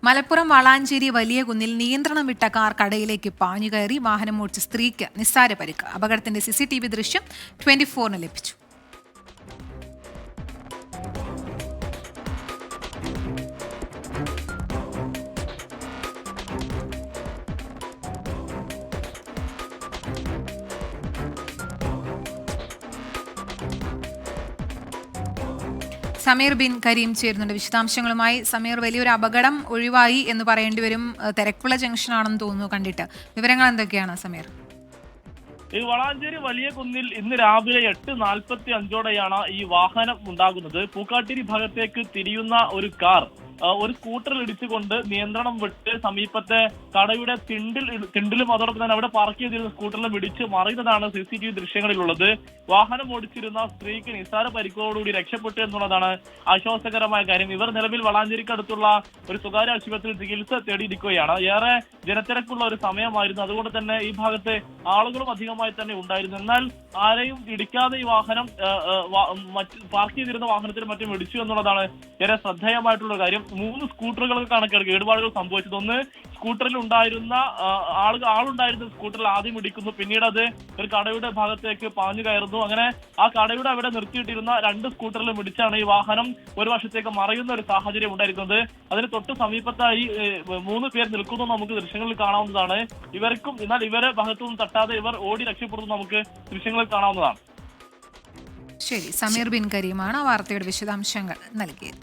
മലപ്പുറം വളാഞ്ചേരി വലിയ കുന്നിൽ നിയന്ത്രണം വിട്ട കാർ കടയിലേക്ക് പാഞ്ഞുകയറി വാഹനം ഓടിച്ച സ്ത്രീക്ക് നിസ്സാര പരിക്ക്. അപകടത്തിന്റെ CCTV ദൃശ്യം 24-ന് ലഭിച്ചു. സമീർ ബിൻ കരീം ചേരുന്നുണ്ട് വിശദാംശങ്ങളുമായി. സമീർ, വലിയൊരു അപകടം ഒഴിവായി എന്ന് പറയേണ്ടി വരും. തിരക്കുള്ള ജംഗ്ഷനാണെന്ന് തോന്നുന്നു കണ്ടിട്ട്. വിവരങ്ങൾ എന്തൊക്കെയാണ് സമീർ? ഈ വളാഞ്ചേരി വലിയ കുന്നിൽ ഇന്ന് രാവിലെ 8:45 ഈ വാഹനം ഉണ്ടാകുന്നത്. പൂക്കാട്ടിരി ഭാഗത്തേക്ക് തിരിയുന്ന ഒരു കാർ ഒരു സ്കൂട്ടറിൽ ഇടിച്ചുകൊണ്ട് നിയന്ത്രണം വിട്ട് സമീപത്തെ കടയുടെ തിണ്ടിലും അതോടൊപ്പം തന്നെ അവിടെ പാർക്ക് ചെയ്തിരുന്ന സ്കൂട്ടറിലും ഇടിച്ച് മറിയുന്നതാണ് CCTV ദൃശ്യങ്ങളിലുള്ളത്. വാഹനം ഓടിച്ചിരുന്ന സ്ത്രീക്ക് നിസ്സാര പരിക്കോടുകൂടി രക്ഷപ്പെട്ടു എന്നുള്ളതാണ് ആശ്വാസകരമായ കാര്യം. ഇവർ നിലവിൽ വളാഞ്ചേരിക്ക് അടുത്തുള്ള ഒരു സ്വകാര്യ ആശുപത്രിയിൽ ചികിത്സ തേടിയിരിക്കുകയാണ്. ഏറെ ജനത്തിരക്കുള്ള ഒരു സമയമായിരുന്നു. അതുകൊണ്ട് തന്നെ ഈ ഭാഗത്ത് ആളുകളും അധികമായി തന്നെ ഉണ്ടായിരുന്നു. എന്നാൽ ആരെയും ഇടിക്കാതെ ഈ വാഹനം പാർക്ക് ചെയ്തിരുന്ന വാഹനത്തിൽ മറ്റും ഇടിച്ചു എന്നുള്ളതാണ് ഏറെ ശ്രദ്ധേയമായിട്ടുള്ള കാര്യം. 3 സ്കൂട്ടറുകൾക്ക് കണക്കെടുക്കുക കേടുപാടുകൾ സംഭവിച്ചത്. ഒന്ന്, സ്കൂട്ടറിൽ ഉണ്ടായിരുന്ന ആളുണ്ടായിരുന്ന സ്കൂട്ടറിൽ ആദ്യം ഇടിക്കുന്നു, പിന്നീട് അത് ഒരു കടയുടെ ഭാഗത്തേക്ക് പാഞ്ഞു കയറുന്നു. അങ്ങനെ ആ കടയുടെ അവിടെ നിർത്തിയിട്ടിരുന്ന 2 സ്കൂട്ടറിലും ഇടിച്ചാണ് ഈ വാഹനം ഒരു വശത്തേക്ക് മറയുന്ന ഒരു സാഹചര്യം ഉണ്ടായിരിക്കുന്നത്. അതിന് തൊട്ട് സമീപത്തായി 3 പേർ നിൽക്കുന്നു നമുക്ക് ദൃശ്യങ്ങളിൽ കാണാവുന്നതാണ്. എന്നാൽ ഇവരെ ഭാഗത്തുനിന്ന് തട്ടാതെ ഇവർ ഓടി രക്ഷപ്പെടുന്നു നമുക്ക് ദൃശ്യങ്ങളിൽ കാണാവുന്നതാണ്. ശരി, സമീർ ബിൻ കരീമാണ് വാർത്തയുടെ വിശദാംശങ്ങൾ നൽകിയത്.